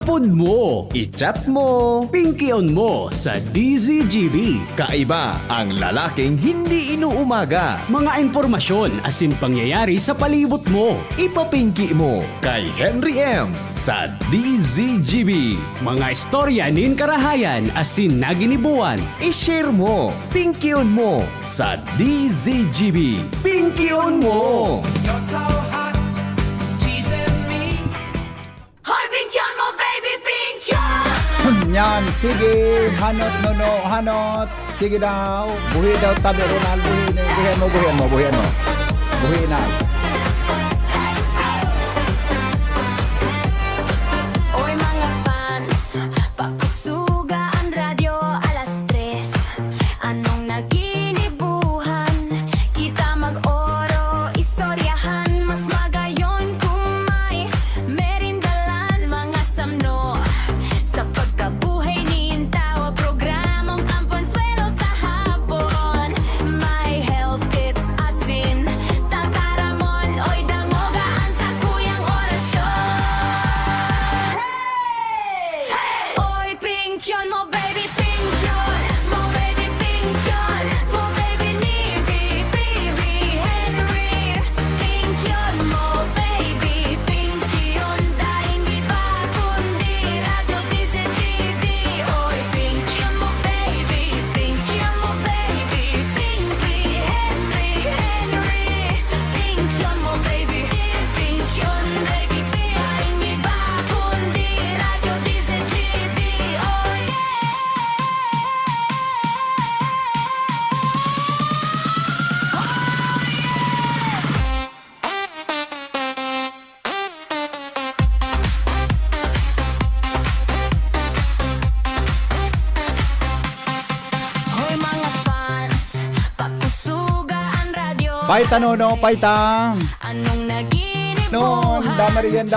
Pud mo, I-chat mo. pinky-on mo sa DZGB. Kaiba ang lalaking hindi inuumaga. Mga impormasyon asin pangyayari sa palibot mo. Ipapinki mo kay Henry M. sa DZGB. Mga istorya nin karahayan asin naginibuan. I-share mo, pinky-on mo sa DZGB. Pinky-on mo! You're so hot, teasing me. Hoy, Pinkyon mo, baby, Pinkyon! Yan, sige, hanot, nono, hanot. Sige daw, buhi daw tabi, Ronald, buhiin mo. Buhiin na. Oy, mga fans, papusuga ang radyo, 3:00. Anong naginibuhan? Kita mag-oro, istoryahan, mas magayon kung may merindalan, mga samno. Sa pagkabuhay ni Intawa, programang pamponsuelo sa hapon. May health tips, asin, tataramon, oy, dangogaan sa kuyang orasyon. Oy, Pinkyon mo, baby, Pinkyon mo, baby, Pinkyon mo, baby, ni Bibi Henry. Pinkyon mo, baby, Pinkyon, dahil iba kundi radyo DZGB. Oy, Pinkyon mo, baby, Pinkyon mo, baby, Pinkyon, Henry. Pinkyon mo, baby, Pinkyon, baby, dahil iba kundi radyo DZGB. Oh, yeah! Hoy, mga fans, papusuga ang radyo. Paita, nono, paita. Anong naginibuhan? Non, damarian.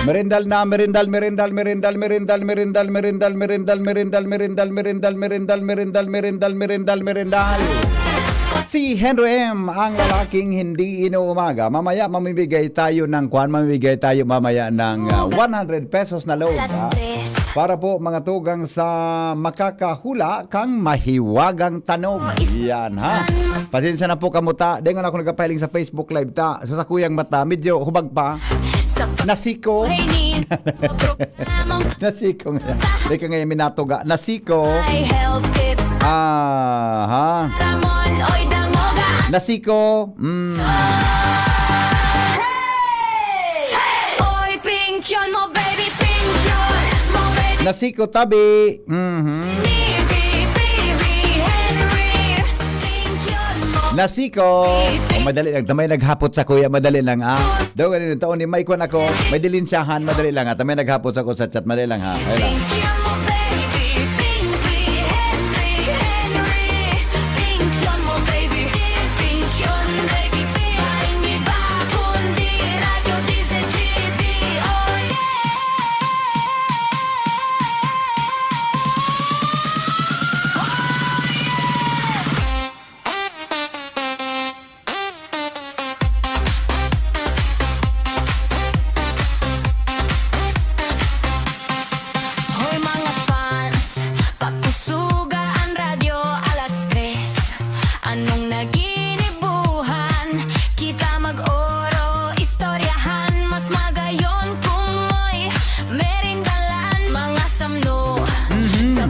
Merindal. Si Henry M, ang lalaking hindi inuumaga. Mamaya mamimigay tayo ng mamaya ng 100 pesos na load. Ha? 3:00. Para po mga tugang sa makakahula kang mahiwagang tanong. Yan ha. Pasensya na po kamuta. Dengon ako nagpapiling sa Facebook Live ta. So sa kuyang mata, medyo hubag pa. Sa Nasiko. pagbuhay ni programang Nasiko nga. Di ka ngayon minatuga. Nasiko. may health tips. Aha. Ramon, oy, dangogaan. Nasiko. Oy, Pinkyon mo, baby, Pinkyon mo, baby, Nasiko tabi. ni Bibi Henry. Pinkyon mo, Nasiko. Oh, madali lang. Tamay naghapot sa kuya. Madali lang ha. Daw ganun taon ni Mike ako. May dilinsyahan. Madali lang ha. Tamay naghapot sa ko sa chat. Madali lang ha. Ay lang. Pinkyon mo, baby, Henry. Pinkyon mo, baby, Pinkyon, baby, dahil iba kundi radyo DZGB. Oh, yeah! Hoy, mga fans, papusuga ang radyo, 3:00. Anong naginibuhan? Kita mag-oro, istoryahan, mas magayon kung may merindalan, mga samno. Sa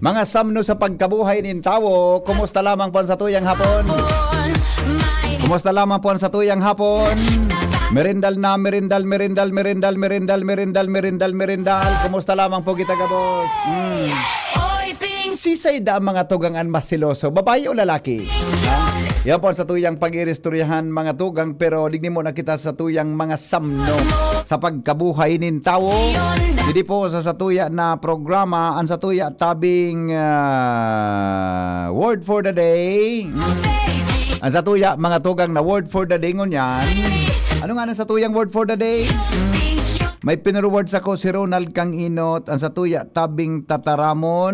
Mga samno sa pagkabuhay nin tawo. Kumusta lamang po sa tuyang hapon? pagkapon, may Kumusta lamang po sa tuyang hapon? Merindal. Kumusta lamang po kita kabos? Oy, Pink, Si Sayda ang mga tugangan masiloso, babae o lalaki? Yan po sa tuyang pag-iristoryahan mga tugang, pero digni mo na kita sa tuyang mga samno sa pagkabuhay nin tawo. Hindi po sa tuya na programa ang sa tuya tabing word for the day. Ang sa tuya mga tugang na word for the day ngunyan. Ano nga ang sa tuyang word for the day? Pinkyon, May pinreward sa ko si Ronald Kang Inot. Ang satuya tabing tataramon.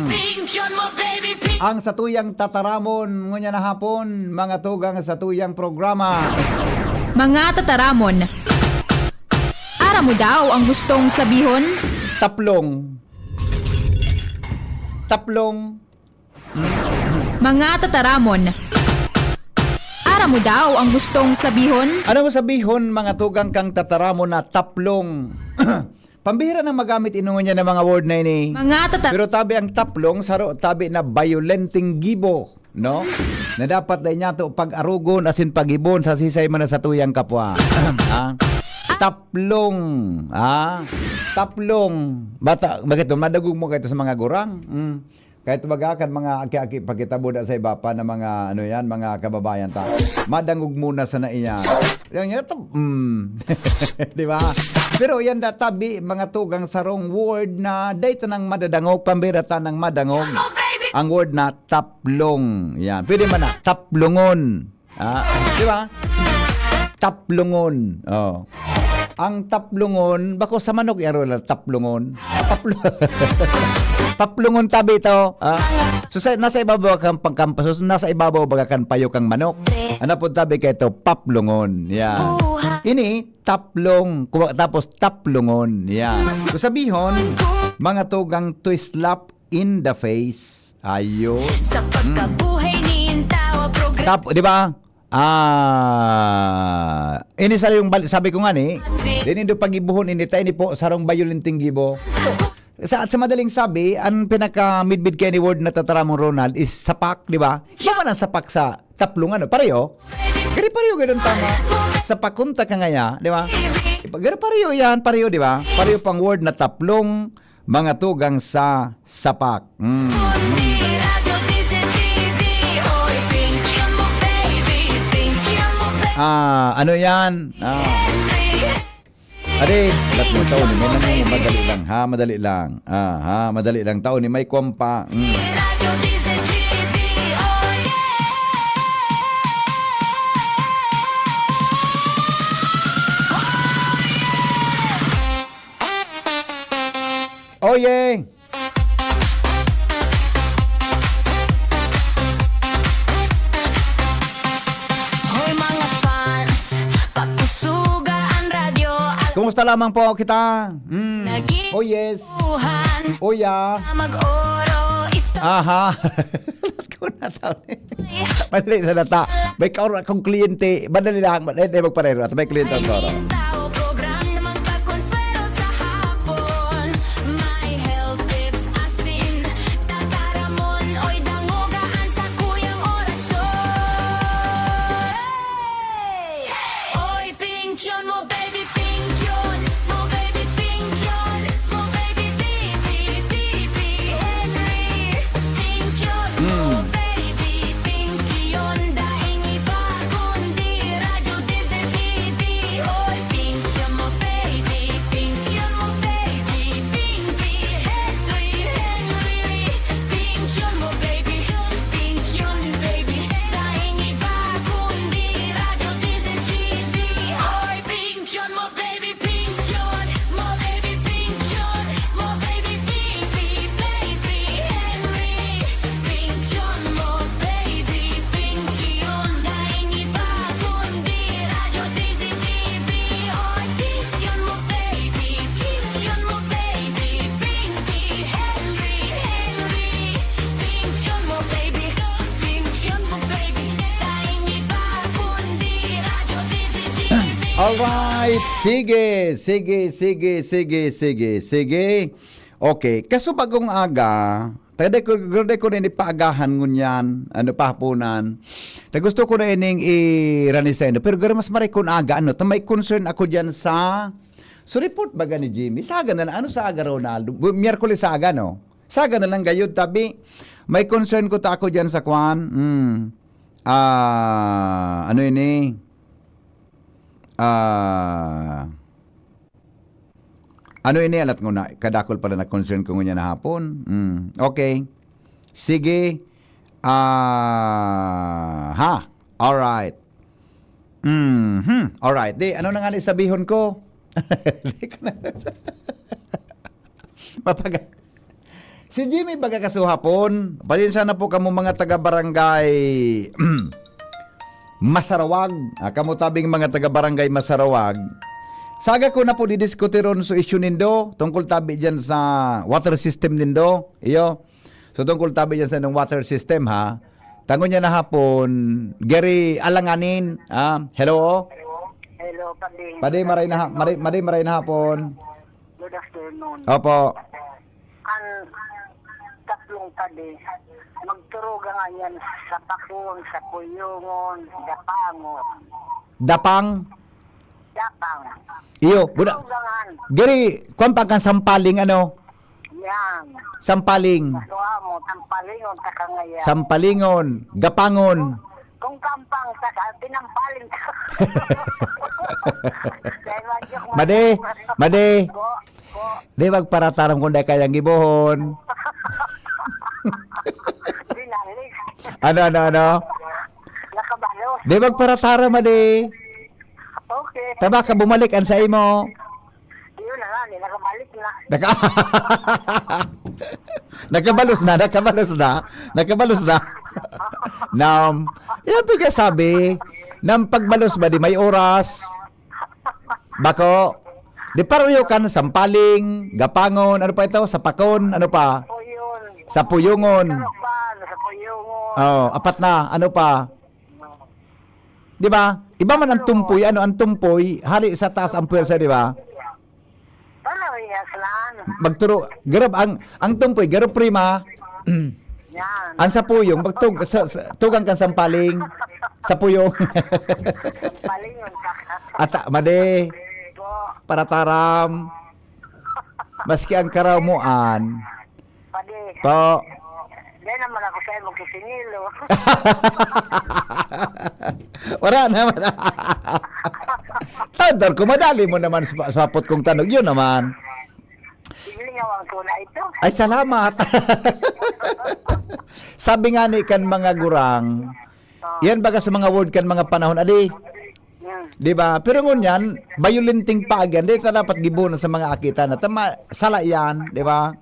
Pingsyon mo baby pink. Ang satuyang tataramon ngunya na hapon, mga tugang satuyang programa. Mga tataramon. Ara mo daw ang gustong sabihon? Taplong. Taplong. Mga tataramon. Ara mo daw ang gustong sabihon? Ano mo sabihon mga tugang kang tataramon na taplong? Pambihira na magamit inungon niya ng mga word na ini. Mga Pero tabi ang taplong, saro tabi na violenting gibo, no? Na dapat na niya to pag-arugon asin pag-ibon sa sisay man sa tuyang kapwa. Ha? Taplong. Ha? Taplong. Bata, bakit to? Madagog mo kayo sa mga gurang. Kahit bagakan mga aki-aki pagkitabo sa iba pa na mga ano yan, mga kababayan ta. Madangog muna sa naiya. Yung niya di ba? Pero yan tabi mga tugang sarong word na dayto nang madadangog pambiratan ng madangog. Ang word na taplong. Yan. Pwede man na taplongon. Di ba? Taplongon. Oh. Ang taplongon, bako sa manok yaro la taplongon. Paplongon tabi ito. So nasa ibabaw kang pangkampas, so nasa ibabaw baga kan payo kang manok. Ano po tabi kay ito? Paplongon. Yan. Ini taplong, tapos taplongon. Yan. So sabihon, mga tugang to slap in the face. Ayo. Sa pagkabuhay ni Intawa program. Di ba? Ini sa yung sabi ko nga ni, din indo pagibuhon ini tayo ni po sarong violenting gibo. Sa madaling sabi, ang pinaka midbid kay ni word na tataramon Ronald is sapak, di ba? Siya man ang sapak sa taplong ano, pareho. Gari pareho ganun tama. Sa pakunta ka ngaya, di ba? Gari pareho yan, pareho, di ba? Pareho pang word na taplong, mga tugang sa sapak. Radyo DZGB. Oy, pingsyon mo baby. Pingsyon mo baby. Ano yan? Ade, lahat mo tao ni may nang madali lang ha, madali lang. Madali lang tao ni may kwampa. Radyo DZGB. Oh yeah. Oh yeah. Hoy mga fans, pagpusuga ang radyo at Kumusta lamang po kita? naging Oh yes. buhan. Oh yeah. Mag-oro isa. Aha. Ko na tao ni. Madali sa data. May kauro akong kliyente. Madali lang. Madali magparero. At may kliyente ang kauro. Tao program na magpagkonswelo sa hapon. May health tips asin tataramon. Oy dangogaan sa kuyang orasyon. Oy pingsyon mo baby pingsyon. Mo baby pingsyon. Mo baby baby Henry. Pingsyon mo baby pingsyon. Daing iba kundi radyo DZGB. Oy pingsyon mo baby. Pingsyon mo baby. Henry. Pingsyon mo baby. Pingsyon baby. Daing iba kundi radyo DZGB. Oy pingsyon mo baby. Pingsyon mo baby. Pingsyon mo baby. Henry. Pingsyon mo baby. Pingsyon daing iba kundi radyo DZGB. Oy pingsyon mo baby. Pingsyon mo baby. Henry. Pingsyon mo baby. Pingsyon mo baby. Daing iba kundi radyo DZGB. Alright. Sige. Okay. Kaso bagong aga, tayo ko na inipaagahan ngunyan, ano pahapunan. Gusto ko na ining i-ranis sa ino. Pero gara mas maray kung aga, ano, may concern ako dyan sa... So report baga ni Jimmy, saga na lang. Ano sa aga, Ronaldo? Miyerkules sa aga, no? Saga na lang gayud, tabi. May concern ko ta ako dyan sa kwan. Ano ini? Ano ini alat ngo na kadakol pala na concern ko ngunya na hapon. Okay. Sige. Ha. All right. All right. Di ano na nga ni sabihon ko? Di ko na- Mapaga. Si Jimmy baga kasuhapon. Pasensya na po kamo mga taga-barangay Masarawag. Kamo tabing mga taga-barangay Masarawag. Saga ko na po didiskuteron sa issue nindo tungkol tabi dyan sa water system nindo. Iyo. So tungkol tabi dyan sa ng water system ha. Tangon niya na hapon. Gary alanganin. Hello. Hello, Padi. Padi maray na hapon. Good afternoon. Opo. Ang tatlong Padi, magturuga nga yan sa Pakong, sa Puyungon, Dapangon. Dapang. Dapang. Iyo. Buda. Turugangan. Gary, kung pagkan sampaling ano? Yan. Sampaling. Kasuha mo, tampalingon, takangaya. Sampalingon. Gapangon. Kung kampang, tinampaling ka. Dahil magyok mo. Made. Ko. Di magparataram kung di kayang gibohon. Dinalig. Ano? Nakabalos. Di magparataram, made. Okay. Taba ka bumalikan sa imo. Yun na nga, nakabalik na. Nakabalos na. Yan piga sabi, nang pagbalos ba di may oras? Bako, di paruyo kan sampaling, gapangon, ano pa ito, sapakon, ano pa? O yun. Sa puyungon. Sa Puyungon. Oh, apat na, ano pa? Di ba? Iba man ang tumpoy, ang tumpoy, hari sa taas ang puwersa, di ba? Ano yan, slaan? Magturo, garab ang tumpoy, garab prima. Yan. Ang sa puyong, tugang kan sampaling sa puyong. Palingon ka. Ata, made, Po. para taram. Maski ang karamuan. Padi. Po. Di naman ako sa imong kisinilo. Wala naman. Tandar ko, madali mo naman sapot kong tanong. Yun naman. Siglingawang ko na ito. Ay, salamat. Sabi nga ni kan mga gurang, yan baga sa mga word kan mga panahon, adi, di ba? Pero ngunyan, violenting pa agyan, di ta dapat gibunan sa mga akita na tama, sala yan, di ba?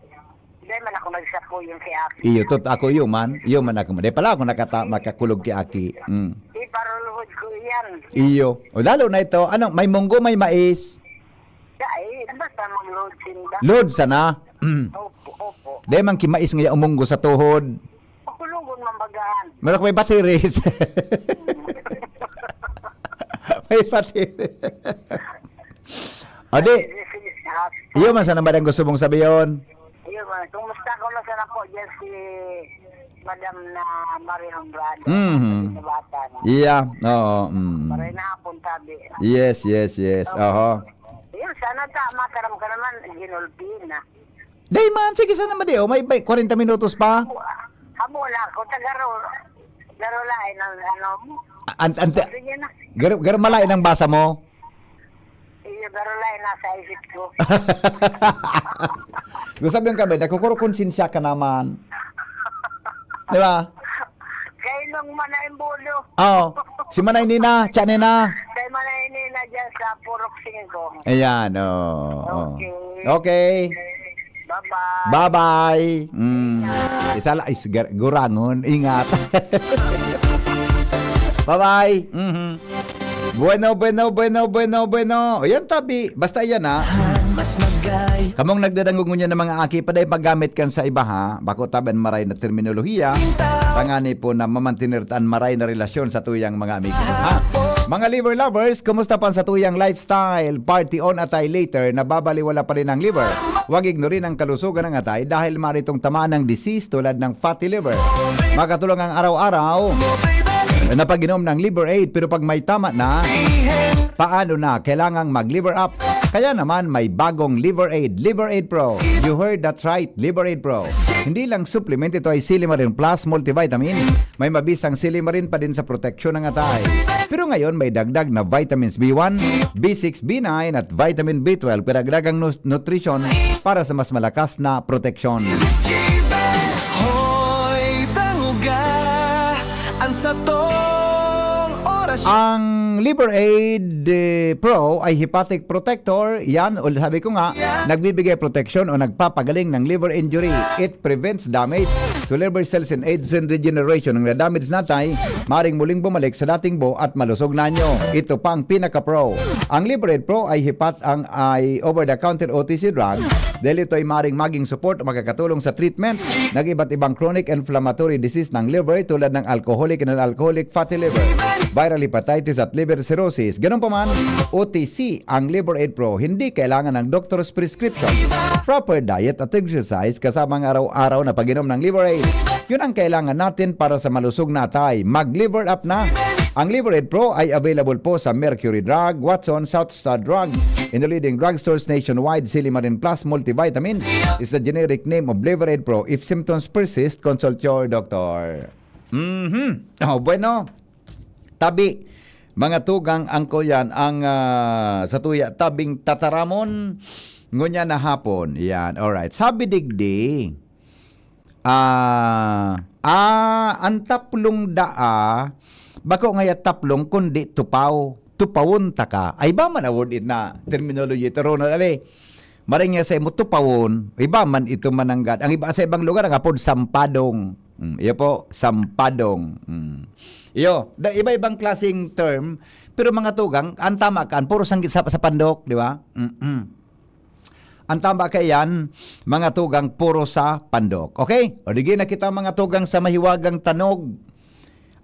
Di man ako nagsapo yung si Aki. Iyo, ako iyo man ako. Di pala ako makakulog ki Aki. Di paruluhod ko yan. Iyo. O lalo na ito, ano, may munggo, may mais. Dahil, basta mag-load sinda. Load sana. Opo. Di man ki mais nga umunggo sa tuhod. Pakulugon mambagaan. Meron may batiris. May batiris. O di, iyo man sana ba ang gusto mong sabihin? Iyo man, kumusta ko na sana po dyan si Madam na Marie Honrado. Mhm. Sa bata na. Yeah, oo. Maray na hapon tabi. Yes. Oho. Yun, sana tama karam ka naman, ginulpi na. Day man, sige sana ba di? O, may 40 minutos pa. Habo na ako, garo lain ang ano mo. Sige Sige na. malain ang basa mo. Iyo, garo lain nasa isip ko. Gusto sabihin kami, nakukuro konsensya ka naman. Di ba? Kay nung manayin bulo. Oo. Si Manay Nina, Cha Nina. Kay manayin nila dyan sa Purok 5. Ayan, oo. Okay. Okay. Bye-bye. Bye-bye. Isala, gurangon. Ingat. Bye-bye. Bueno. Ayan, tabi. Basta yan, ha. Kamong nagdadangog niya ng mga aki, paday paggamit kan sa iba, ha. Bako taban maray na terminolohiya. Pangani po na mamantinirtaan maray na relasyon sa tuyang mga amigo, ha. Mga liver lovers, kumusta pa sa tuyang lifestyle? Party on atay later, nababaliwala pa rin ang liver. Huwag ignorin ang kalusugan ng atay dahil maritong tamaan ng disease tulad ng fatty liver. Makatulong ang araw-araw na pag-inom ng liver aid, pero pag may tama na, paano na? Kailangang mag-liver up. Kaya naman may bagong Liver Aid Pro. You heard that right, Liver Aid Pro. Hindi lang supplement, ito ay Silimarin Plus multivitamin. May mabisang silimarin pa din sa proteksyon ng atay. Pero ngayon may dagdag na vitamins B1, B6, B9 at vitamin B12, pinagdagang nutrition para sa mas malakas na proteksyon. Hoy, tanguga ang satong Ang Liver Aid Pro ay hepatic protector. Yan, o sabi ko nga, nagbibigay protection o nagpapagaling ng liver injury. It prevents damage to liver cells and aids in regeneration. Ang na-damage natay, maring muling bumalik sa dating buo at malusog na nyo. Ito pang pinaka-pro. Ang Liver Aid Pro ay ay over-the-counter OTC drug dahil ito ay maring maging support o makakatulong sa treatment ng iba't ibang chronic inflammatory disease ng liver tulad ng alcoholic and non-alcoholic fatty liver, viral hepatitis at liver cirrhosis. Ganun pa man, OTC ang Liver Aid Pro, hindi kailangan ng doctor's prescription. Proper diet at exercise kasama ang araw-araw na pag-inom ng Liver Aid. Yun ang kailangan natin para sa malusog na atay. Mag-liver up na! Ang Liver Aid Pro ay available po sa Mercury Drug, Watson, Southstar Drug, in the leading drugstores nationwide. Silimarin Plus Multivitamins is the generic name of Liver Aid Pro. If symptoms persist, consult your doctor. Bueno. Tabi, mga tugang angko yan ang sa tuya tabing tataramon ngunya na hapon. Yan, alright. Sabi digdi, ang taplong daa, bako ngaya taplong kundi tupawon taka. Ay ba man award it na terminology ito ron ali. Maring nga sa imo tupawon, iba man ito mananggad. Ang iba sa ibang lugar nga pod sampadong. Iyo po, sampadong. Iyo, iba-ibang klaseng term, pero mga tugang, ang tama kan puro sanggit sa pandok, di ba? Ang tama kayan, mga tugang puro sa pandok. Okay? O digi na kita mga tugang sa mahiwagang tanog.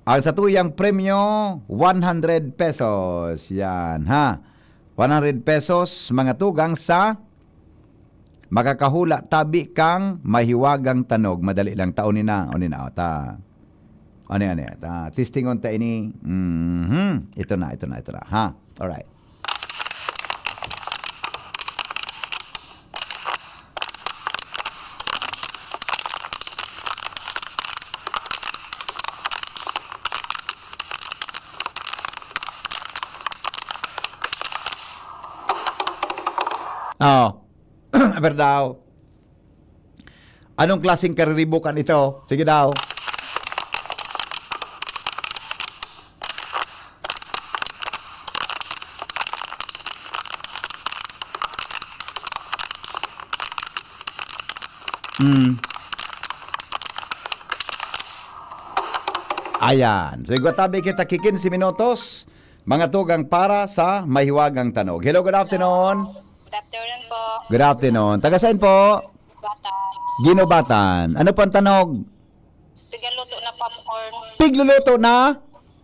Ang satuyang premyo, 100 pesos. Yan, ha? 100 pesos, mga tugang sa makakahula tabi kang mahiwagang tanog. Madali lang taon nina. O nina, ta. Ano. Testingon ta ini. Ito na. Ha? Alright. Aber daw. Anong klaseng kariribukan ito? Sige daw. Ayan. So, tabi kita 15 minutos. Mga tugang para sa mahiwagang tanog. Hello, good afternoon. Good afternoon po. Good afternoon. Taga saan po? Bata. Ginobatan. Ano po ang tanog? Pigaluto na popcorn. Pigluluto na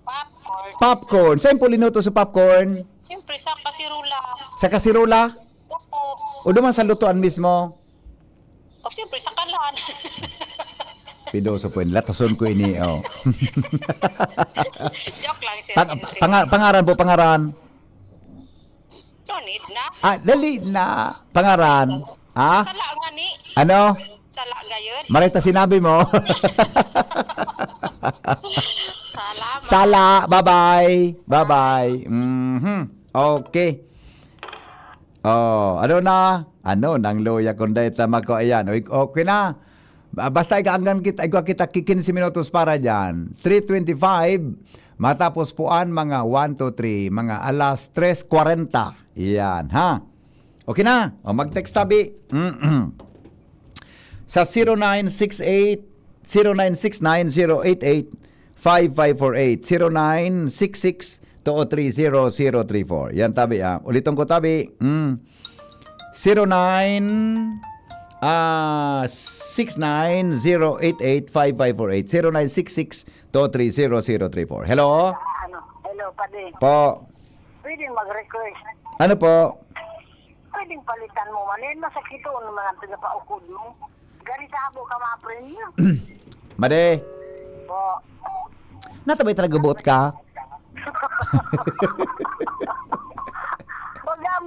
Popcorn. popcorn. Saan po linuto sa popcorn? Siyempre sa kasirula. Sa kasirola? Opo. O duman sa lutuan mismo? O siyempre sa kalan. Pidoso po yun. Latason ko ini. Oh. Joke lang sir. Pangaran po, pangaran. No need na. Dali na. Pangaran. Ha? Sala nga ni. Ano? Sala gayon. Marita sinabi mo. Salamat. Sala. Bye-bye. Bye-bye. Okay. Oh, ano na? Ano nang loya kunday tama ko ayan. Okay na. Basta ikaanggan kita 15 minutos para diyan. 3:25 matapos puan mga 1 to 3, mga alas 3:40. Iyan, ha? Okay na. O mag-text tabi. Sa 0968-0969-088-5548 0966-203-0034. Yan tabi, ha? Ulitin ko tabi. 0969-088-5548 0966-203-0034. Hello? Hello, pade. Po. Pwedeng mag-request. Ano po? Pwedeng palitan mo man. Masakit o ng mga tagapaukod mo. Garitabo ka mga premyo. Made, Po. natabay talaga buot ka? Bagam,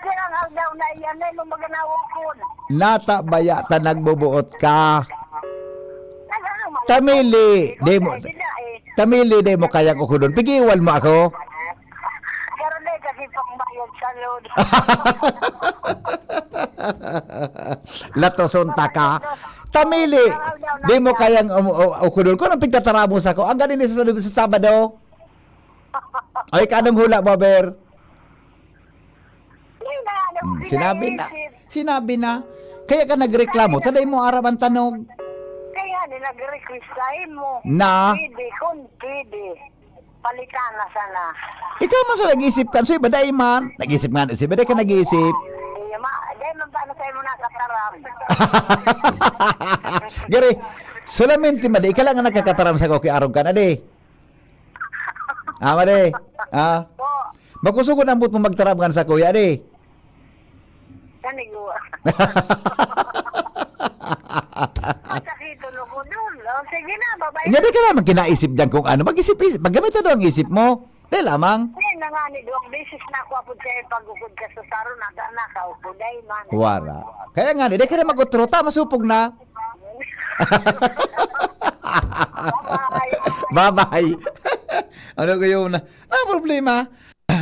kailangan daw na iyan ay nung maganawakod. Natabaya ta nagbubuot ka. Tamili, Tamili, di mo kayang ukudon. Pigiwan mo ako. Pero di kasi pangbayad sa load. Latosonta ka. Tamili, di mo kayang ukudon. Kung anong pigtataramos ako, ang ganin sa Sabado? Ay, kanong hula mo, Ber? Hindi na, ano, Sinabi na. kinaisip. Sinabi na. Kaya ka nagreklamo. Taday mo araw ang tanog. Kaya nag-request mo. Na? Pwede, kung pwede. Palitan na sana. Ikaw man sa nag-isip ka. So, baday man. Nag-isip nga. Si baday ka nag-isip. Dahil man paano sa'yo mo nakataram. Gary, solamente maday. Ikaw lang ang nakakataram sa koki arog ka na, di. Maday. Po, Makusugod ang but mo magtaram kan sa kuya, di. kanigwa. Masakit tulog ko dun. O, sige na, babay. Hindi ka naman kinaisip dyan kung ano. Mag-isip-isip. Maggamit na daw ang isip mo. Di lamang. Ngayon na nga ni Doc, beses na ako apod sa'yo pag-ukod ka sa saro, nakaupo dahil man. Wara. Kaya nga, di ka na mag-utrota. Masupog na. Bye-bye. Ano ko yun? Problema.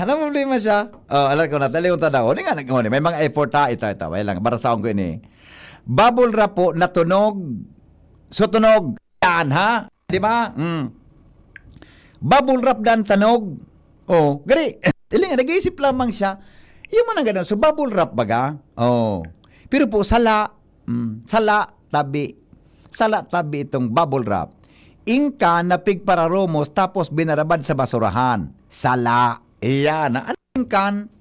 Problema siya. Alam ko na, taliw ta daw. Nga, may mga effort ha. Ito. May lang. Barasaon ko ini. Bubble wrap po na tunog. So tunog. Yan ha. Di ba? Bubble wrap dan tanog. Gari. Iling, nag-iisip lamang siya. Yung mga ganun. So bubble wrap baga. Pero po sala. Sala tabi. Sala tabi itong bubble wrap. Ingka na pigpararomos tapos binarabad sa basurahan. Sala. Iyan. Ano kan?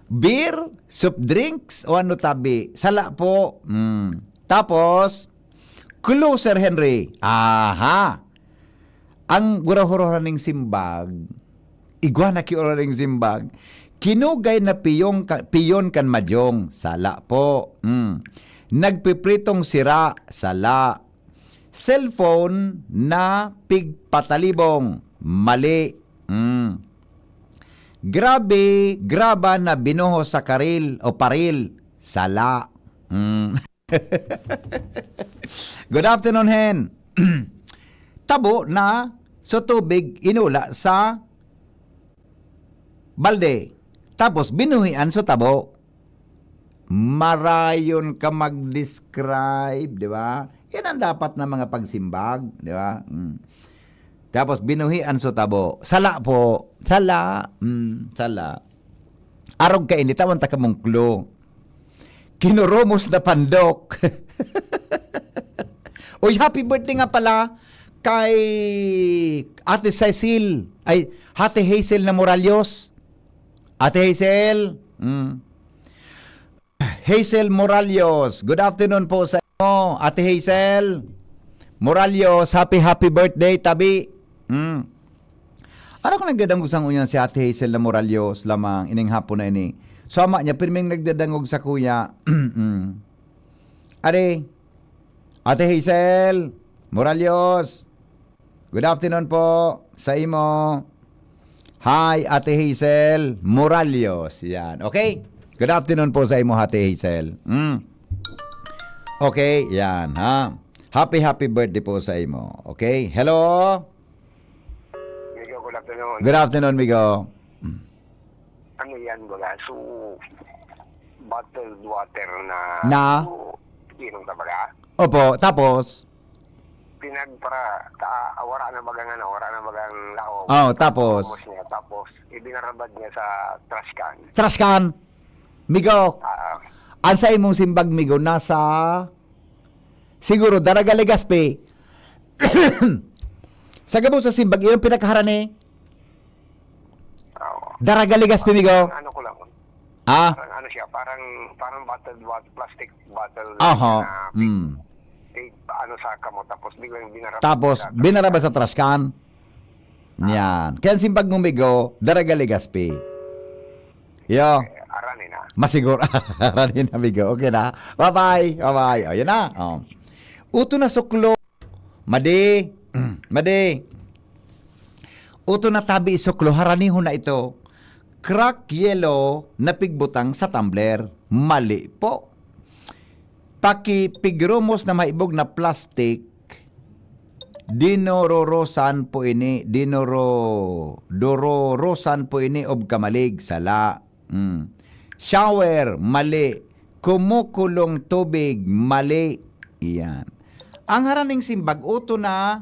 Beer, soft drinks, o ano tabi? Sala po. Tapos, closer, Henry. Aha. Ang gurahurahan ng simbag, iguana kiura ng simbag, kinugay na piyon kan madyong. Sala po. Nagpipritong sira. Sala. Cellphone na pigpatalibong. Mali. Graba na binuho sa karil o paril. Sala. Good afternoon, Hen. Tabo na so tubig inula sa balde. Tapos binuhian so tabo. Marayon ka mag-describe, di ba? Yan ang dapat na mga pagsimbag, di ba? Tapos binuhian so tabo. Sala po. Sala. Sala. Arog ka ini. Tawan ta ka mong clue. Kinuromos na pandok. Uy, happy birthday nga pala kay Ate Cecil. Ay, Ate Hazel na Moralios. Ate Hazel. Hazel Moralios. Good afternoon po sa inyo. Ate Hazel Moralios. Happy birthday, tabi. Ano kung nagdadangog sa unyan si Ate Hazel na Moralios lamang ining hapon na ini. Sama niya, pirming nagdadangog sa kuya. Are, Ate Hazel Moralios. Good afternoon po sa imo. Hi, Ate Hazel Moralios. Yan, okay? Good afternoon po sa imo, Ate Hazel. Okay, yan, ha? Happy birthday po sa imo. Okay? Hello? Good afternoon. Good afternoon, Migo. Ano yan baga? So, bottled water Na? So, inom na baga? Opo, tapos? Wala na bagang lao. Tapos? Tapos, ibinarabad niya sa trash can. Trash can? Migo, ansa imong simbag, Migo, nasa siguro Daraga Legazpi. Sa gabo sa simbag, yung pinakaharani. Daraga Legazpi, Migo. Ano ko lang. Parang ano siya, parang bottled water, plastic bottle. Ano sa kamot, tapos biglang binarabad. Tapos, binarabad sa trash can. Yan. Kaya ang simbag mo, Migo, Daraga Legazpi. Yo. Arani na. Masiguro. Arani na, Migo. Okay na. Bye-bye. Bye-bye. O, yan na. Uto na suklo. Madi. Uto na tabi isuklo. Haraniho na ito. Crack yellow na pigbutang sa tumbler. Mali po. Pakipigromos na maibog na plastic. Dinororosan po ini. Dororosan po ini ob kamalig. Sala. Shower. Mali. Kumukulong tubig. Mali. Iyan. Ang haraning simbag, uto na,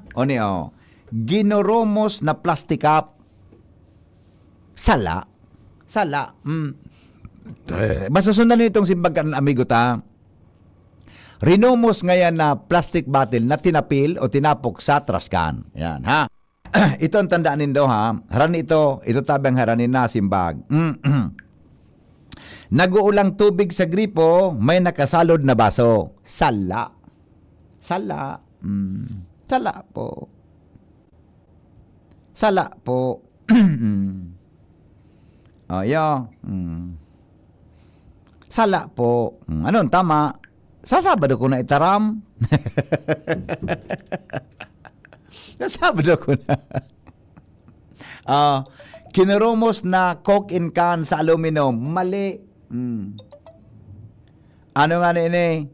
ginoromos na plastic cup. Sala. Sala. Masusundan nyo itong simbagan, amigo ta. Rinomos ngayon na plastic bottle na tinapil o tinapok sa trash can. Yan, ha? Ito ang tandaan nindo, ha? Haran ito tabang haranin na simbag. Nag-uulang tubig sa gripo, may nakasalod na baso. Sala. Sala. Sala po. Sala po. Sala po. Anong tama? Sa Sabado ko na itaram. Sa Sabado ko na. Kinurumos na Coke in can sa aluminum. Mali. Ano nga ini?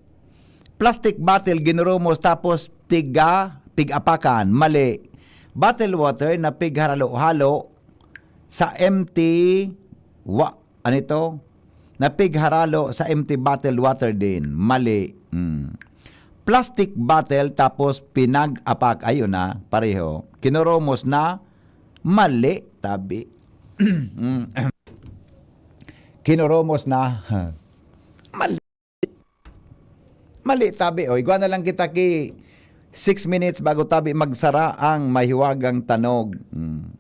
Plastic bottle ginurumos tapos pig-apakan. Mali. Bottle water na pigharalo-halo sa empty ano ito? Na pigharalo sa empty bottle water din. Mali. Plastic bottle tapos pinag-apak. Ayun na, pareho. Kinurumos na mali, tabi. Kinurumos na mali. Mali, tabi. O, igwa na lang kita 6 minutes bago tabi magsara ang mahiwagang tanog.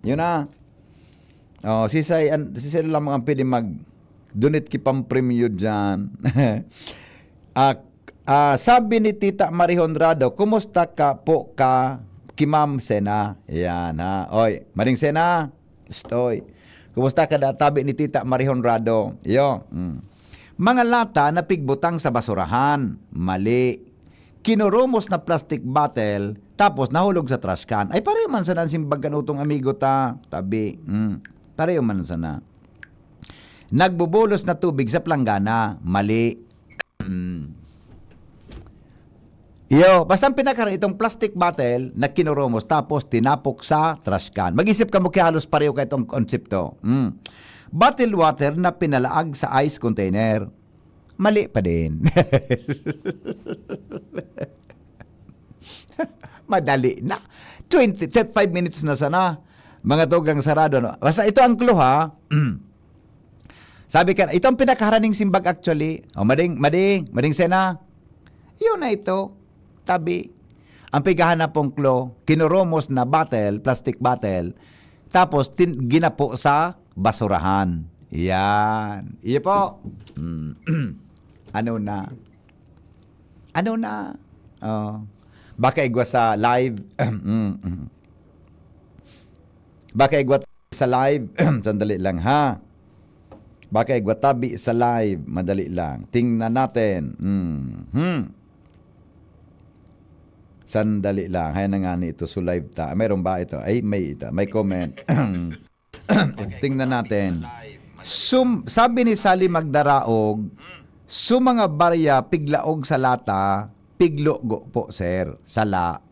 Yun na. O, sisay lang mga pwede donate ki pang premium dyan. Sabi ni Tita Marie Honrado, kumusta ka po ka Ma'am Sena? Yan, ha. Oy, Maring Sena, stoy. Kumusta ka tabi ni Tita Marie Honrado? Yo. Mga lata na pigbutang sa basurahan. Mali. Kinurumos na plastic bottle, tapos nahulog sa trash can. Ay, pareho man sana simbagan utong amigo ta. Tabi. Pareho man sana. Nagbubulos na tubig sa planggana. Mali. Basta pinakaroon itong plastic bottle na kinurumos tapos tinapok sa trash can. Mag-isip ka mo kaya halos pareho ka itong konsepto. Bottled water na pinalaag sa ice container. Mali pa din. Madali na. 25 minutes na sana. Mga tugang sarado. No? Basta ito ang clue, ha? Sabi ka, ito ang pinakaharaning simbag actually. Mading Sena. Yun na ito. Tabi. Ang pigahanap pong clue, kinurumos na bottle, plastic bottle, tapos ginapo sa basurahan. Yan. Iyo po. Ano na? Baka igwa sa live. Baka igwa sa live. Sandali lang, ha? Baka igwa tabi sa live. Madali lang. Tingnan natin. Sandali lang. Hay na nga ito sa live ta. Mayroon ba ito? Ay, may comment. Tingnan natin. Sabi ni Sally Magdaraog, mga barya piglaog sa lata, piglogo po, sir. Sala.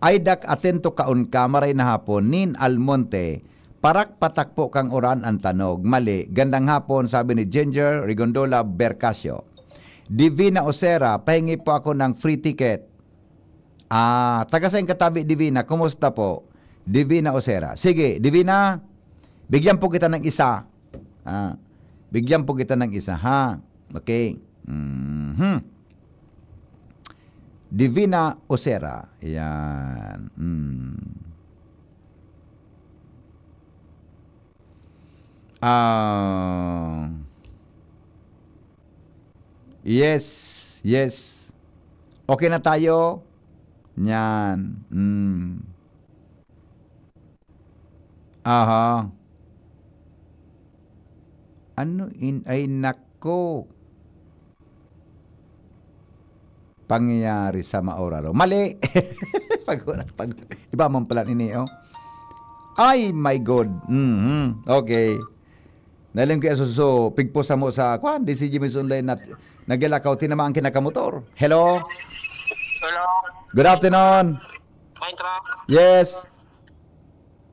Aydak atento kaon ka, maray na hapon, nin almonte, parak patak po kang oran ang tanog. Mali. Gandang hapon, sabi ni Ginger Rigondola Bercasio. Divina Osera, pahingi po ako ng free ticket. Taga sa katabi, Divina, kumusta po? Divina Osera. Sige, Divina, bigyan po kita ng isa. Bigyan po kita ng isa, ha? Okay. Divina Osera. Yan. Yes. Okay na tayo? Yan. Aha. Ay nako. Pangyayari sa Maoraro. Mali. Iba man pala ini, oh. Ay, my God. Okay. Nalim kaya so pigposa mo sa DCG Miss Online na nagilakaw tinamaan kinakamotor. Hello? Hello? Good afternoon. Minecraft? Yes.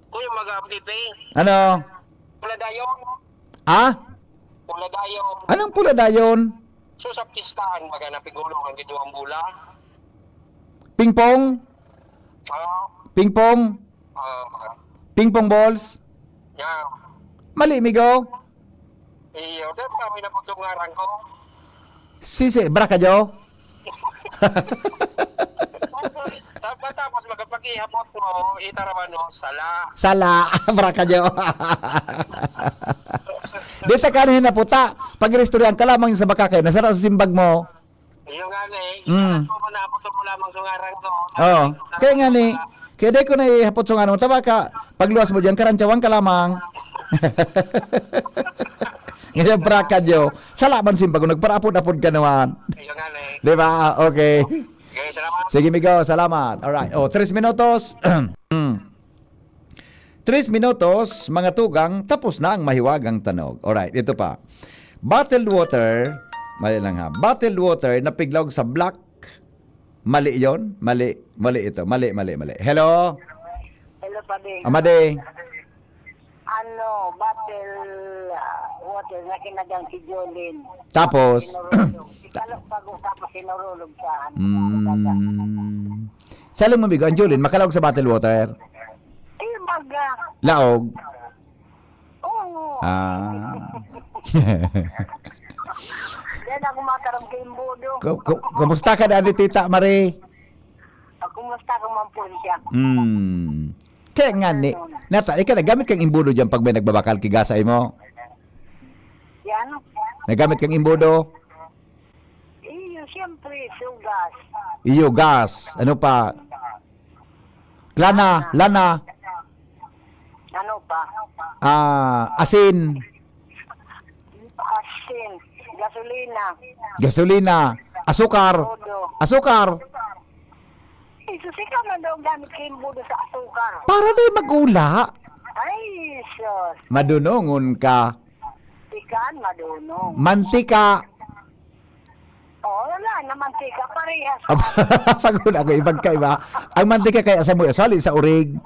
Kuya mag-update eh. Ano? Pula dayon. Pula dayon. Anong pula dayon? So sa pistahan, baga na pigulong ang giduang bula. Pingpong? Pingpong? Pingpong balls? Yeah. Mali, migo. Iyo, dahil kami na po tungaran ko. Sisi, Bracadyo. Tapos magpag-ihapot mo, itaraman mo, sala. Sala, Bracadyo. Dito ka rin na puta. Pag restoryan ka lamang sa Bakakay, nasarap sa simbag mo. Iyo nga ni, Mm. ko na po mo lamang tungaran ko. Oo. Kaya nga ni, kaya di ko na ihapot sa ano, taba ka, pagluwas mo dyan, karantsawang ka lamang. Ngayon, Bracadyo. Sala man simbag, kung nagparapod-apod ka naman. Iyo nga ni. Di ba? Okay. Okay, salamat. Sige, Migo, salamat. Alright. 3 minutos. 3 minutos, mga tugang, tapos na ang mahiwagang tanog. Alright, ito pa. Bottled water, mali lang ha. Bottled water na piglog sa black. Mali yon? Mali ito. Mali. Hello? Hello, Pading. Amade. Ano, bottle water na kinagang si Jolene. Tapos, Tapos sinurulog sa saling mo, Migo, ang Julin, makalawag sa bottled water. Maga. Laog. Oo. Yan ako makarang kay Imbudo. Kumusta ka na, Tita Marie? Kumusta ka mampun siya? Kaya nga ni, Nata, ikaw nagamit kang imbudo dyan pag may nagbabakal kigasay mo? Yan? Nagamit kang imbudo? Iyo, siyempre, sugas. Iyo, gas. Ano pa? Lana. Ano pa? Asin. Asin. Gasolina. Gasolina. Asukar. Todo. Asukar. Susikaw na daw gamit kay Imbudo sa asukar. Para na magula. Ay, sus. Madunongon ka. Tikaan, madunong. Mantika. Wala na mantika. Parehas. Pagod ako, ibang kaiba. Ang mantika kaya sa mo, sali sa urig.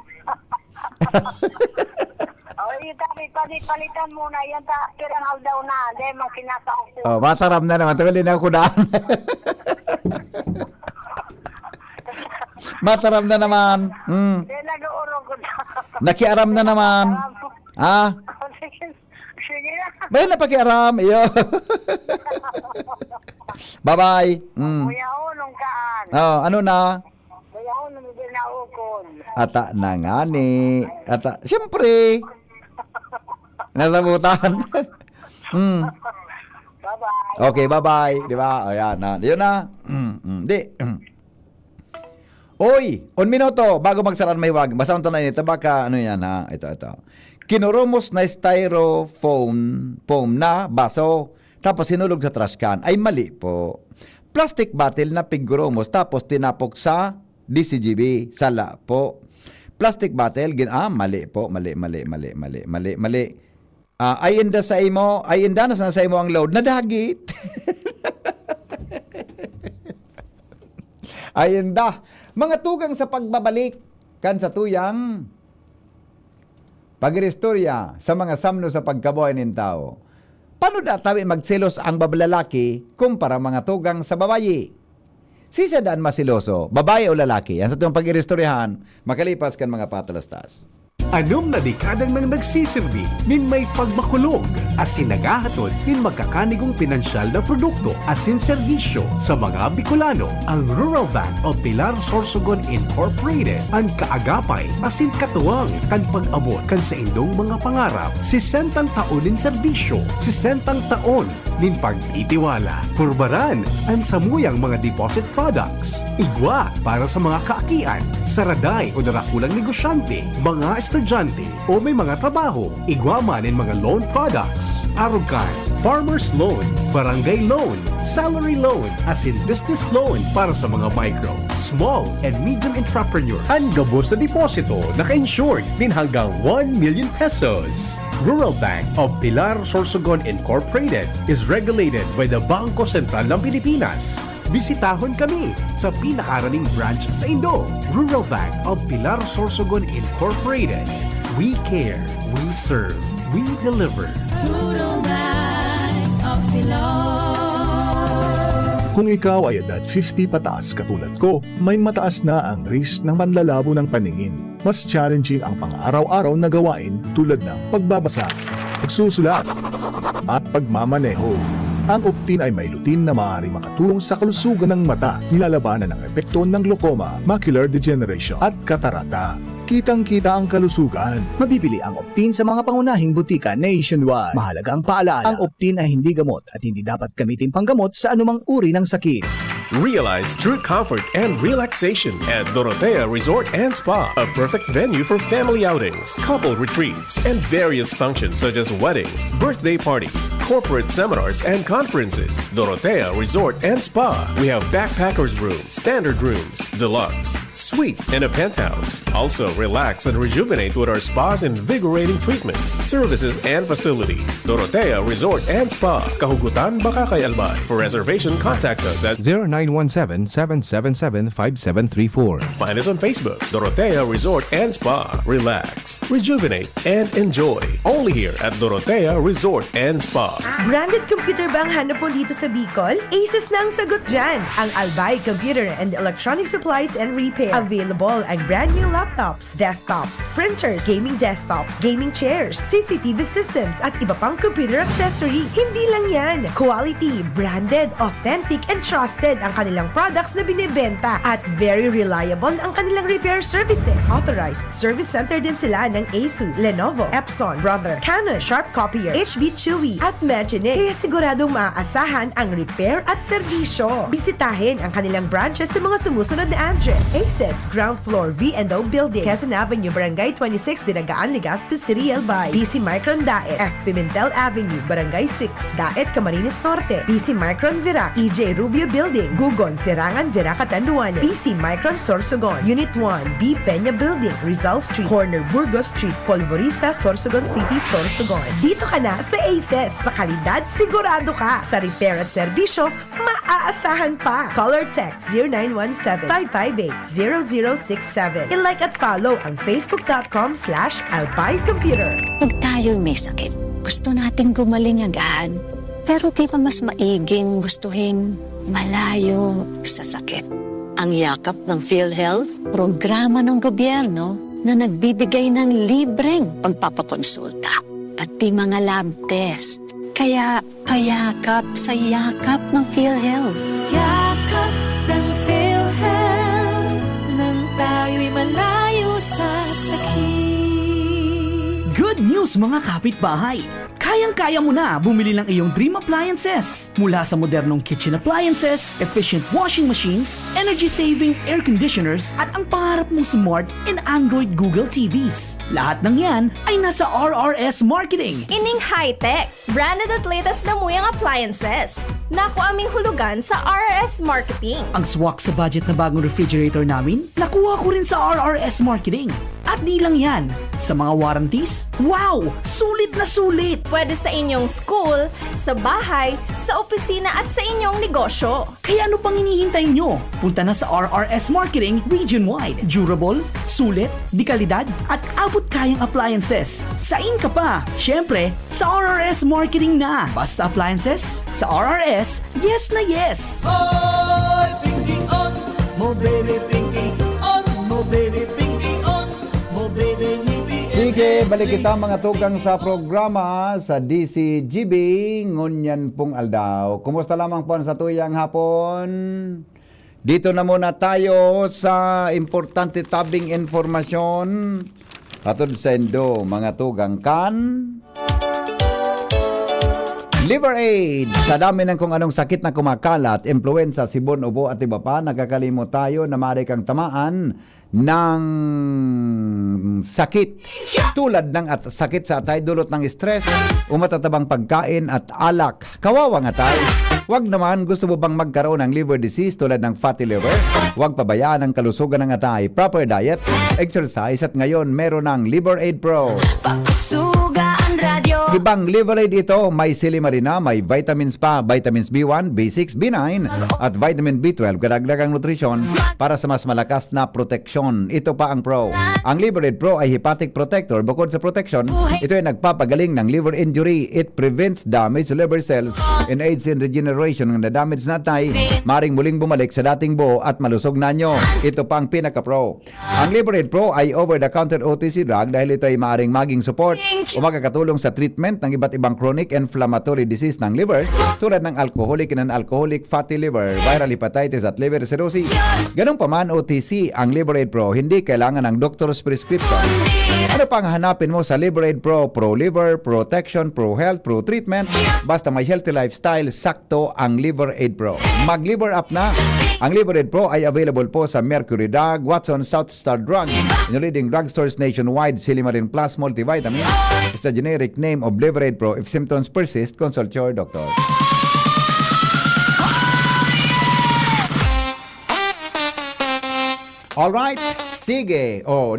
Palitan muna yan. Pirangal daw na. Dahil mga kinakaw ko. Mataram na naman. Tawalin na ako daan. Mataram na naman. Dahil nag-uurong ko na. Nakiaram na naman. Sige na. Bayan na pakiaram. Iyo. Bye-bye. Kuya unong kaan. Ano na? Kuya unong hindi na ukon. Ata na nga ni. Ata. Siyempre. Nasabutan. Bye-bye. Okay, bye-bye. Di ba? Ayan na. Yun na. Di. Oy, 1 minuto bago magsaran may wag. Basahan to na ito. Baka ano yan ha? Ito. Kinurumos na styrofoam na baso. Tapos sinulog sa trash can. Ay mali po. Plastic bottle na pigurumos. Tapos tinapok sa DCGB. Sala po. Plastic bottle. Mali po. Mali. Ay inda na sa imo ang load na dagit. Ay inda. Mga tugang sa pagbabalik kan sa tuyang pagiristorya sa mga samno sa pagkabuhay ng tao. Paano datawi magselos ang babalalaki kumpara mga tugang sa babayi? Sisa daan masiloso, babae o lalaki? Yan sa tuyang pagiristoryahan, makalipas kan mga patalastas. Anom na dekadang nang nagsisilbi nin may pagmakulog asin nagahatod nin magkakanigong pinansyal na produkto asin serbisyo sa mga Bicolano. Ang Rural Bank of Pilar Sorsogon Incorporated ang kaagapay asin katuwang kan pag-abot kan sa indong mga pangarap. 60 taon nin serbisyo, 60 taon nin pagtitiwala. Purbaran ang samuyang mga deposit products. Igwa para sa mga kaakian, saraday o darakulang negosyante, mga estudyante o may mga trabaho. Igwa man in mga loan products. Arugan, farmer's loan, barangay loan, salary loan, as in business loan para sa mga micro, small, and medium entrepreneur. Ang gabos na deposito naka-insured din hanggang 1 million pesos. Rural Bank of Pilar Sorsogon Incorporated is regulated by the Bangko Sentral ng Pilipinas. Bisitahon kami sa pinakaraning branch sa Indo. Rural Bank of Pilar Sorsogon Incorporated. We care, we serve, we deliver. Rural Bank of Pilar. Kung ikaw ay edad 50 pataas katulad ko, may mataas na ang risk ng panlalabo ng paningin. Mas challenging ang pang-araw-araw na gawain tulad ng pagbabasa, pagsusulat at pagmamaneho. Ang Optin ay may lutin na maaaring makatulong sa kalusugan ng mata, nilalabanan ng epekto ng glaucoma, macular degeneration at katarata. Kitang-kita ang kalusugan. Mabibili ang Optin sa mga pangunahing butika nationwide. Mahalaga ang paalala, ang Optin ay hindi gamot at hindi dapat gamitin panggamot sa anumang uri ng sakit. Realize true comfort and relaxation at Dorotea Resort and Spa, a perfect venue for family outings, couple retreats, and various functions such as weddings, birthday parties, corporate seminars, and conferences. Dorotea Resort and Spa. We have backpackers rooms, standard rooms, deluxe, suite, and a penthouse. Also, relax and rejuvenate with our spa's invigorating treatments, services, and facilities. Dorotea Resort and Spa, Kahugutan, Bakakay, Albay. For reservation, contact us at 0917-777-5734. Find us on Facebook, Dorotea Resort and Spa. Relax, rejuvenate, and enjoy. Only here at Dorotea Resort and Spa. Branded computer ba ang hanap mo dito sa Bicol? Aces na ang sagot dyan. Ang Albay Computer and Electronic Supplies and Repair. Available ang brand new laptops, desktops, printers, gaming desktops, gaming chairs, CCTV systems, at iba pang computer accessories. Hindi lang yan. Quality, branded, authentic, and trusted ang kanilang products na binibenta at very reliable ang kanilang repair services. Authorized service center din sila ng Asus, Lenovo, Epson, Brother, Canon, Sharp Copier, HB Chewy, at Magic. Kaya siguradong maaasahan ang repair at serbisyo. Bisitahin ang kanilang branches sa mga sumusunod na address. Aces, ground floor, V&O Building, Quezon Avenue, Barangay 26, Dinagaan, Legazpi City, Albay. PC Micron Daet, F. Pimentel Avenue, Barangay 6, Daet, Camarines Norte. PC Micron Virac, EJ Rubio Building, Gugon, Serangan, Virac, Catanduanes. PC Micron Sorsogon, Unit 1, B. Peña Building, Rizal Street, Corner Burgos Street, Polvorista, Sorsogon City, Sorsogon. Dito ka na sa Aces. Sa kalidad, sigurado ka. Sa repair at serbisyo, maaasahan pa. Call or text 0917-558-0067. I-like at follow ang facebook.com/albaycomputer. Pag tayo'y may sakit, gusto nating gumaling agad. Pero di ba mas maiging gustuhin malayo sa sakit? Ang yakap ng PhilHealth, programa ng gobyerno na nagbibigay ng libreng pagpapakonsulta at di mga lab test. Kaya payakap sa yakap ng PhilHealth. Yakap ng PhilHealth nang tayo'y malayo sa sakit. Good news mga kapitbahay! Kayang-kaya mo na bumili ng iyong dream appliances. Mula sa modernong kitchen appliances, efficient washing machines, energy-saving air conditioners, at ang pangarap mong smart and Android Google TVs. Lahat ng yan ay nasa RRS Marketing. Ining high-tech, branded at latest na muyang appliances. Naku aming hulugan sa RRS Marketing. Ang swak sa budget na bagong refrigerator namin, nakuha ko rin sa RRS Marketing. At di lang yan, sa mga warranties, wow! Sulit na sulit! Pwede sa inyong school, sa bahay, sa opisina at sa inyong negosyo. Kaya ano pang hinihintay nyo? Punta na sa RRS Marketing region-wide. Durable, sulit, di kalidad, at abot kayang appliances. Sain ka pa! Siyempre, sa RRS Marketing na. Basta appliances, sa RRS, yes na yes! Oy, pinky on, mo baby pinky on, mo baby pinky on, mo baby nipi. Sige, balik kita mga tugang sa programa sa DCGB ngunyan pong aldaw. Kumusta lamang po sa tuyang hapon? Dito na muna tayo sa importante tabing informasyon. Atod sa endo, mga tugang kan. Liver Aid. Sa dami ng kung anong sakit na kumakalat, influenza, sibon, ubo at iba pa, nagkakalimot tayo na maaari kang tamaan ng sakit. Tulad ng sakit sa atay, dulot ng stress, umatatabang pagkain at alak. Kawawa nga tayo. Huwag naman, gusto mo bang magkaroon ng liver disease tulad ng fatty liver? Huwag pabayaan ang kalusugan ng atay. Proper diet, exercise at ngayon meron ng Liver Aid Pro. Sugaan radyo. Ibang Liver Aid ito, may silimarina, may vitamins pa, vitamins B1, B6, B9 at vitamin B12, karagdagang nutrisyon para sa mas malakas na proteksyon. Ito pa ang Pro. Ang Liver Aid Pro ay hepatic protector. Bukod sa protection, ito ay nagpapagaling ng liver injury. It prevents damage to liver cells. and aids in regeneration ng na-damage natay, maring muling bumalik sa dating buo at malusog na nyo. Ito pang pinaka-pro. Ang Liberate Pro ay over-the-counter OTC drug dahil ito ay maring maging support o makakatulong sa treatment ng iba't ibang chronic inflammatory disease ng liver tulad ng alcoholic and non-alcoholic fatty liver, viral hepatitis at liver cirrhosis. Ganun pa man OTC ang Liberate Pro, hindi kailangan ng doctor's prescription. Ano pang hanapin mo sa Liberate Pro? Pro liver, protection, pro health, pro treatment. Basta may healthy lifestyle, sakto ang Liberate Pro. Mag-liver up na. Ang Liberate Pro ay available po sa Mercury Drug, Watson, South Star Drug, in leading drugstores nationwide, Silimarin Plus Multivitamin. It's the generic name of Liberate Pro. If symptoms persist, consult your doctor. Alright, sige. O,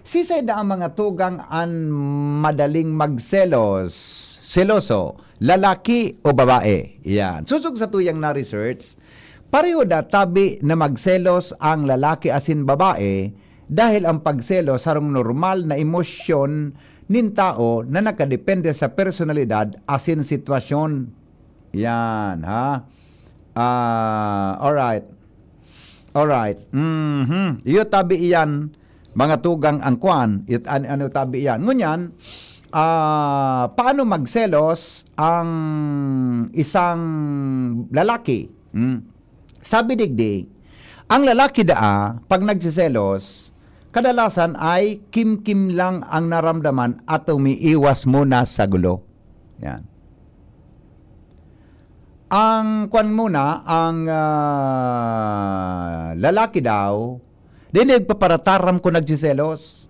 sisay na ang mga tugang an madaling magselos. Seloso, lalaki o babae? Yan. Susog sa tuyang na research, pareho da tabi na magselos ang lalaki asin babae dahil ang pagselos sarong normal na emosyon nin tao na nakadepende sa personalidad asin sitwasyon. Yan, ha? Alright. Iyo tabi iyan, mga tugang angkwan, ano tabi iyan. Ngunyan, paano magselos ang isang lalaki? Sabi digdi, ang lalaki pag nagsiselos, kadalasan ay kim-kim lang ang naramdaman at umiiwas muna sa gulo. Yan. Ang lalaki daw, nagpaparataram ko nagsiselos,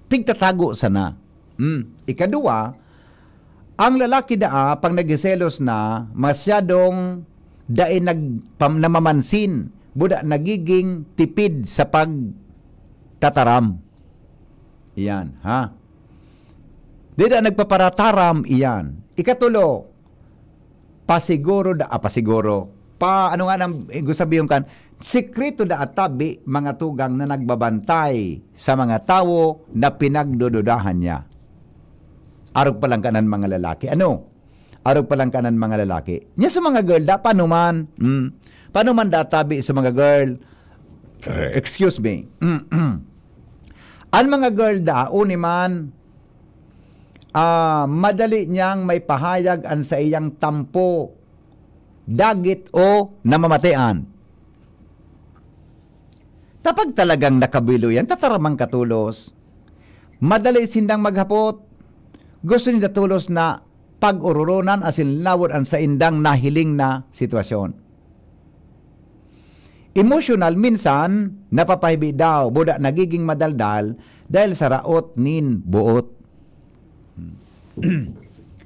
pigtatago sana. Ikadua, ang lalaki pag nagsiselos na, masyadong namamansin, buda nagiging tipid sa pagtataram. Iyan, ha? Dida nagpaparataram, iyan. Ikatulo, pasiguro. Ano nga nang gusto sabihin kan? Sekreto atabi mga tugang na nagbabantay sa mga tao na pinagdududahan niya. Arog pa lang kanan mga lalaki. Ano? Arog pa lang kanan mga lalaki. Nya sa mga girl, paano man? Paano man databi sa mga girl? Excuse me. Ang mga girl uni man, madali niyang may pahayag an sa iyang tampo, dagit o namamatian. Tapag talagang nakabilo yan, tataramang katulos. Madali sindang maghapot. Gusto nila tulos na pag-ururunan asin lawod an sa indang nahiling na sitwasyon. Emotional minsan, napapahibi daw, buda nagiging madaldal dahil sa raot nin buot.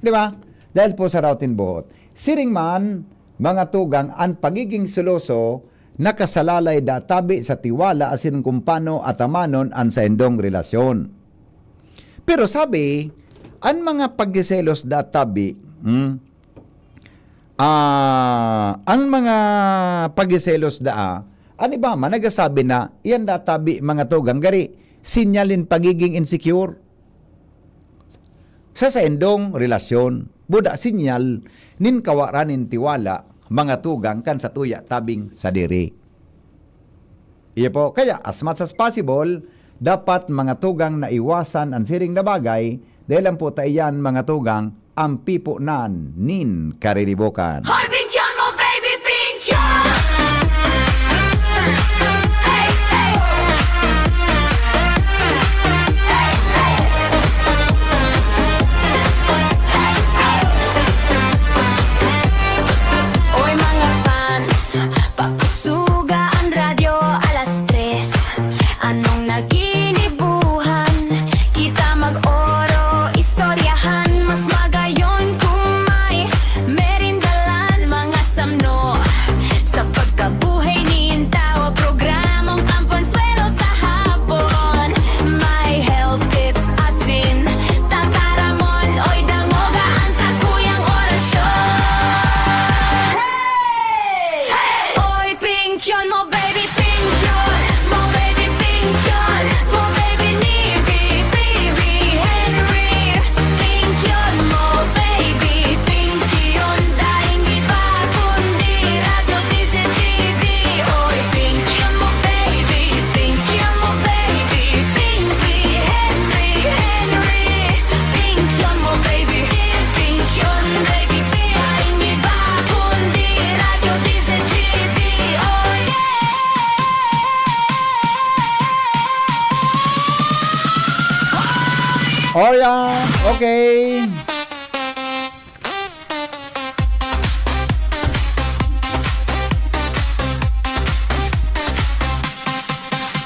Di ba? Dahil po sa raot nin buot. Siring man, mga tugang, ang pagiging seloso, nakasalalay tabi sa tiwala asin kumpano at amanon ang sa indong relasyon. Pero sabi, ang mga pagsiselos tabi, ang mga pagsiselos ano ba man, nagasabi na, iyan tabi mga tugang, gari, sinyalin pagiging insecure. Sa indong relasyon, buda sinyal, nin kawaranin tiwala, mga tugang kan sa tuya tabing sa diri. Iya po, kaya as much as possible, dapat mga tugang na iwasan ang siring na bagay, dahil lang po taiyan mga tugang, ang pipo nan nin kariribokan. Hoy, Pinkyon mo, baby, Pinkyon! Hey, hey! Oy, mga fans, pakusuga ang radyo alas 3. Anong naginibuhan? Kita mag-oro, istoryahan, mas magayon kung may merindalan. Orion, okay.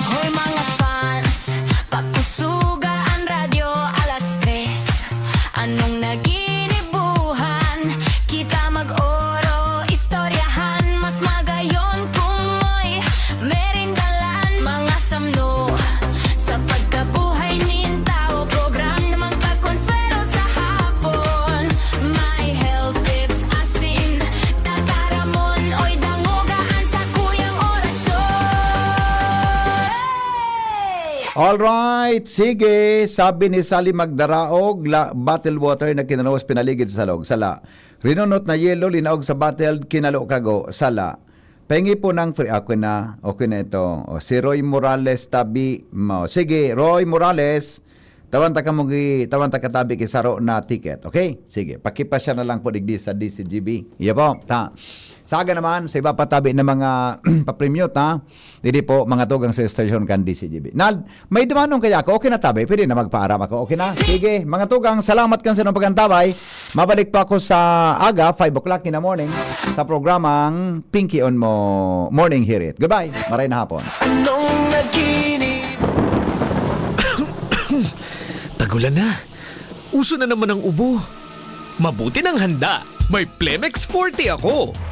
Hoy mga fans, pagkusuga ang radyo alas 3. Anong naginibuhan? Kita mag-oro, istoryahan. Mas magayon kung may merindalan. Mga samno sa pagkabuhay nin tao. Program namang pagkonsuelo sa hapon. May health tips asin tataramon. Oy dangogaan sa kuyang orasyon. Alright, sige. Sabi ni Sally Magdaraog, bottled water na kinanawas pinaligid sa salog. Sala. Rinunot na yelo, linaog sa bottled, kinalo kago. Sala. Pengi po ng free. Okay na ito. O, si Roy Morales tabi mo. Sige, Roy Morales. Tawan ta katabi kay Saro na ticket. Okay? Sige. Pakipa siya na lang po digdi sa DCGB. Iya po. Ta. Saga naman, sa iba patabi na mga papremute, ha? Dili po, mga tugang sa station kan DCGB. May dumanong kaya ako, okay na tabi, pwede na magpaaram ako, okay na? Sige, mga tugang, salamat kan sa pagkantabay. Mabalik pa ako sa aga, 5 o'clock in the morning, sa programang Pinky on Mo Morning Hear It. Goodbye, maray na hapon. Tagulan na. Uso na naman ang ubo. Mabuti ng handa. May Plemex Forte ako.